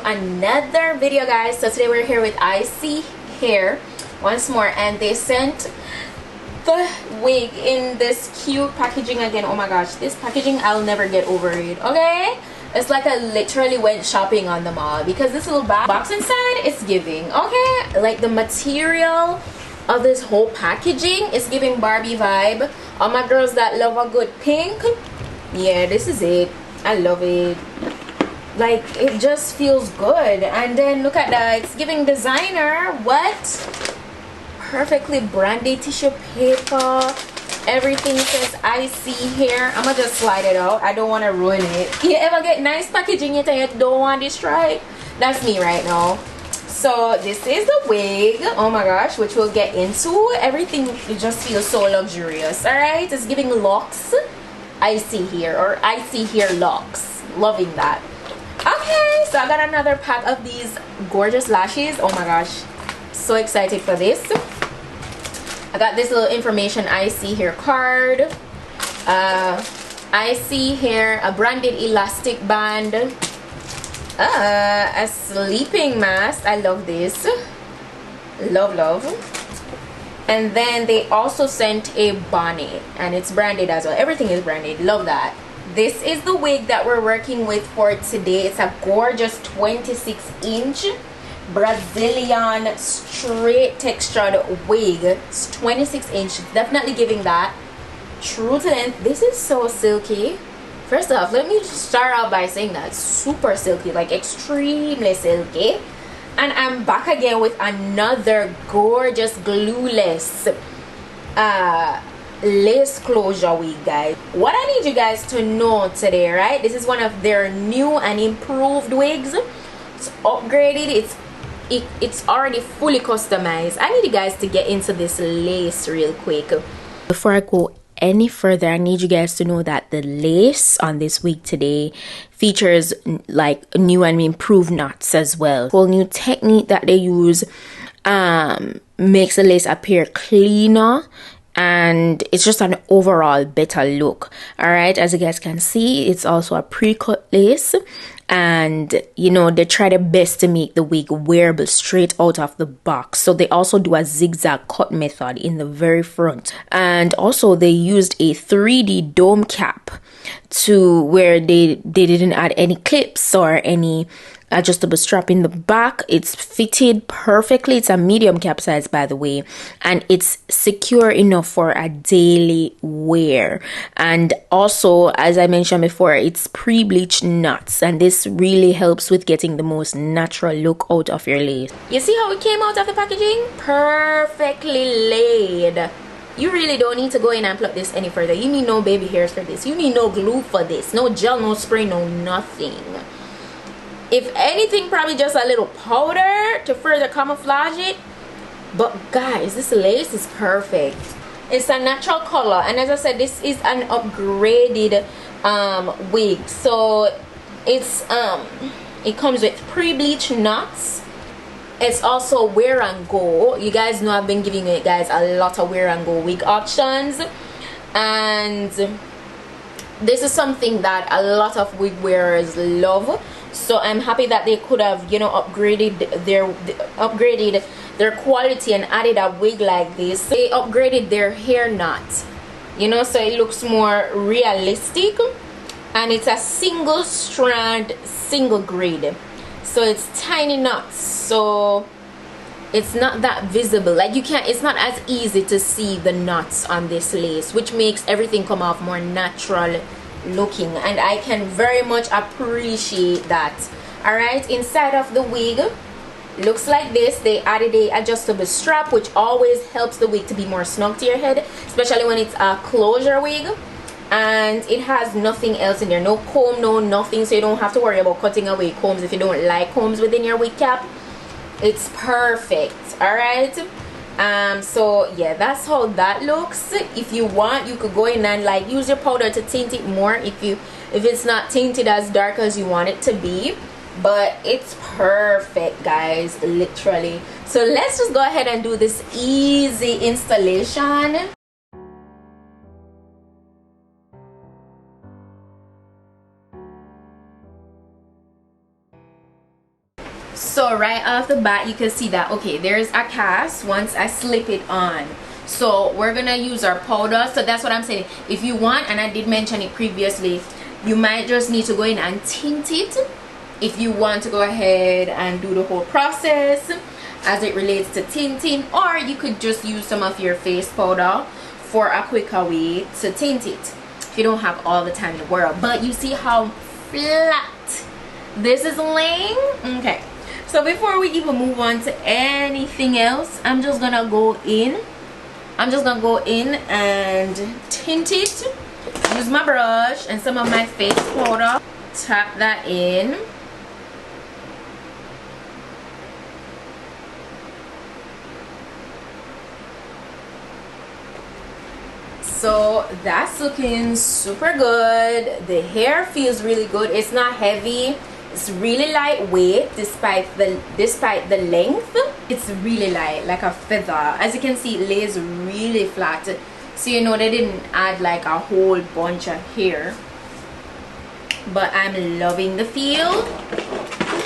another video, guys. So today we're here with ISEE hair once more, and they sent the wig in this cute packaging again. Oh my gosh, this packaging, I'll never get over it. Okay, it's like I literally went shopping on the mall because this little box inside is giving, okay, like the material of this whole packaging is giving Barbie vibe. All my girls that love a good pink, yeah, this is it. I love it. Like, it just feels good. And then look at that, it's giving designer. What? Perfectly branded tissue paper. Everything says ISEE here. I'm gonna just slide it out. I don't want to ruin it. You ever get nice packaging yet and you don't want to destroy it? That's me right now. So this is the wig, oh my gosh, which we'll get into. Everything, it just feels so luxurious. All right, it's giving locks. ISEE here, or ISEE here locks. Loving that. Okay, so I got another pack of these gorgeous lashes. Oh my gosh, so excited for this. I got this little information ISEE here card. ISEE here, a branded elastic band. A sleeping mask. I love this. Love. And then they also sent a bonnet, and it's branded as well. Everything is branded. Love that. This is the wig that we're working with for today. It's a gorgeous 26-inch Brazilian straight textured wig. It's 26-inch. Definitely giving that true to length. This is so silky. First off, let me start out by saying that it's super silky, like extremely silky. And I'm back again with another gorgeous glueless lace closure wig, guys. What I need you guys to know today, right? This is one of their new and improved wigs. It's upgraded. It's already fully customized. I need you guys to get into this lace real quick. Before I go any further, I need you guys to know that the lace on this wig today features like new and improved knots as well. Whole new technique that they use makes the lace appear cleaner, and it's just an overall better look. All right, as you guys can see, it's also a pre-cut lace, and you know, they try their best to make the wig wearable straight out of the box. So they also do a zigzag cut method in the very front, and also they used a 3D dome cap to where they didn't add any clips or any adjustable strap in the back. It's fitted perfectly. It's a medium cap size, by the way, and it's secure enough for a daily wear. And also, as I mentioned before, it's pre-bleached knots, and this really helps with getting the most natural look out of your lace. You see how it came out of the packaging? Perfectly laid. You really don't need to go in and pluck this any further. You need no baby hairs for this. You need no glue for this. No gel, no spray, no nothing. If anything, probably just a little powder to further camouflage it. But guys, this lace is perfect. It's a natural color, and as I said, this is an upgraded wig. So it's it comes with pre-bleached knots. It's also wear and go. You guys know I've been giving you guys a lot of wear and go wig options, and this is something that a lot of wig wearers love. So I'm happy that they could have, you know, upgraded their quality and added a wig like this. They upgraded their hair knot, you know, so it looks more realistic, and it's a single strand, single grade. So it's tiny knots, so it's not that visible. Like, you can't, it's not as easy to see the knots on this lace, which makes everything come off more natural looking, and I can very much appreciate that. All right, inside of the wig looks like this. They added a adjustable strap, which always helps the wig to be more snug to your head, especially when it's a closure wig. And it has nothing else in there, no comb, no nothing, so you don't have to worry about cutting away combs if you don't like combs within your wig cap. It's perfect. All right, so yeah, that's how that looks. If you want, you could go in and like use your powder to tint it more if it's not tinted as dark as you want it to be. But it's perfect, guys, literally. So let's just go ahead and do this easy installation. So right off the bat you can see that okay, there's a cast once I slip it on. So we're gonna use our powder. So that's what I'm saying. If you want, and I did mention it previously, you might just need to go in and tint it if you want to go ahead and do the whole process as it relates to tinting, or you could just use some of your face powder for a quicker way to tint it if you don't have all the time in the world. But you see how flat this is laying? Okay, so before we even move on to anything else, I'm just gonna go in and tint it. Use my brush and some of my face powder, tap that in. So that's looking super good. The hair feels really good. It's not heavy. It's really lightweight despite the length. It's really light, like a feather. As you can see, it lays really flat. So you know they didn't add like a whole bunch of hair. But I'm loving the feel.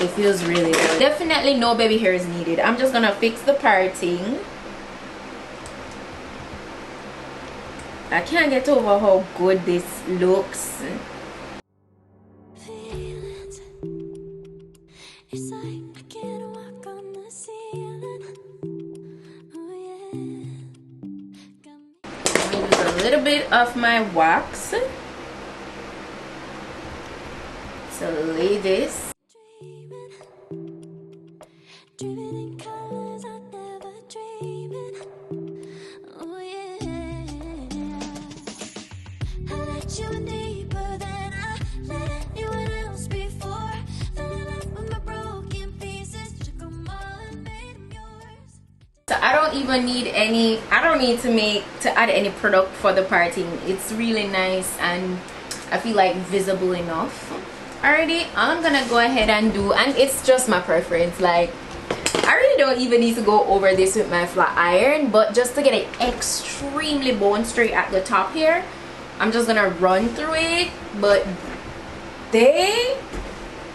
It feels really good. Definitely no baby hair is needed. I'm just gonna fix the parting. I can't get over how good this looks. It's like I can't walk on the ceiling. Oh yeah. Use a little bit of my wax to lay this. Dreaming in colors I never dreamed. Oh yeah. I let you in deeper than I let anyone else before. Fell in love with my broken pieces, took them all and made them yours. So I don't need to add any product for the parting. It's really nice and I feel like visible enough. Alrighty, I'm gonna go ahead and do, and it's just my preference, like I really don't even need to go over this with my flat iron, but just to get it extremely bone straight at the top here, I'm just gonna run through it. But they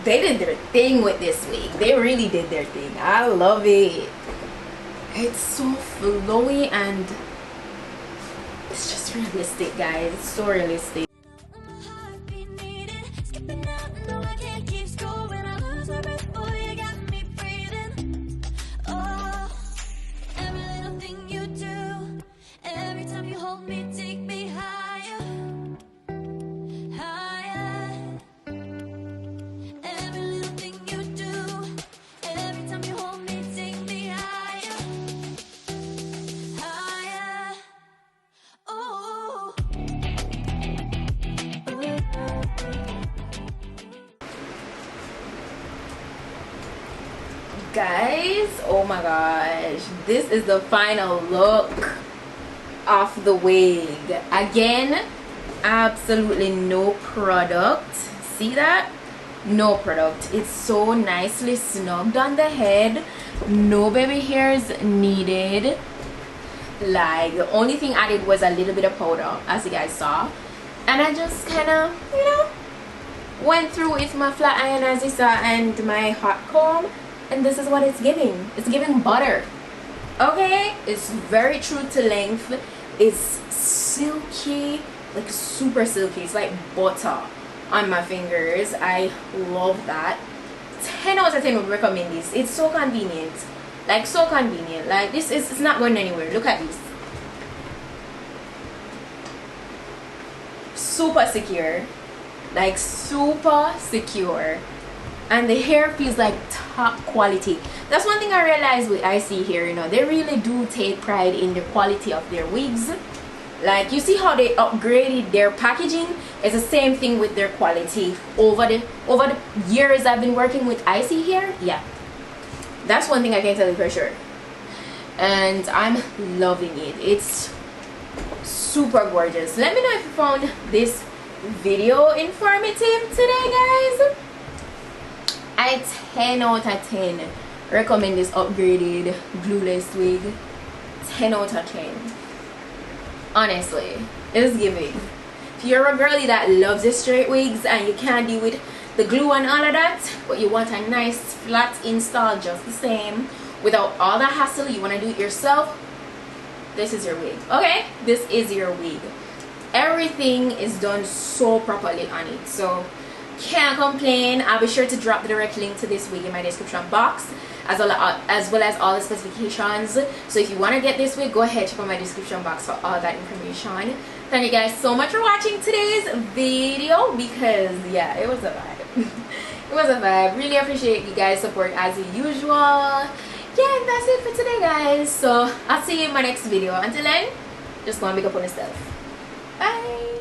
did their thing with this wig. They really did their thing. I love it. It's so flowy and it's just realistic, guys. It's so realistic. My heart beat needed, skipping out, no I can't keep score. When I lose my breath, boy, you got me breathing. Oh, every little thing you do, every time you hold me, take me higher, higher. Every little thing you do, every time you hold me, take me higher, higher. Oh. Guys, oh my gosh, this is the final look of the wig. Again, absolutely no product. See that? No product. It's so nicely snugged on the head. No baby hairs needed. Like the only thing added was a little bit of powder, as you guys saw, and I just kind of, you know, went through with my flat iron, as you saw, and my hot comb, and this is what it's giving. It's giving butter. Okay, it's very true to length. It's silky, like super silky. It's like butter on my fingers. I love that. 10 out of 10 would recommend this. It's so convenient, like so convenient. Like this is, it's not going anywhere. Look at this. Super secure, like super secure, and the hair feels like top quality. That's one thing I realized with ISEE here, you know, they really do take pride in the quality of their wigs. Like you see how they upgraded their packaging. It's the same thing with their quality over the years I've been working with ISEE here. Yeah, that's one thing I can tell you for sure, and I'm loving it. It's super gorgeous. Let me know if you found this video informative today, guys. I 10 out of 10 recommend this upgraded glueless wig. 10 out of 10. Honestly, it's giving. If you're a girlie that loves the straight wigs and you can't deal with the glue and all of that, but you want a nice flat install just the same without all the hassle, you want to do it yourself, this is your wig. Okay, this is your wig. Everything is done so properly on it, so can't complain. I'll be sure to drop the direct link to this wig in my description box, as well as all the specifications. So if you want to get this wig, go ahead, check out my description box for all that information. Thank you guys so much for watching today's video, because yeah, it was a vibe. It was a vibe. Really appreciate you guys' support as usual. Yeah, that's it for today, guys. So I'll see you in my next video. Until then, just go and make up on yourself. Bye.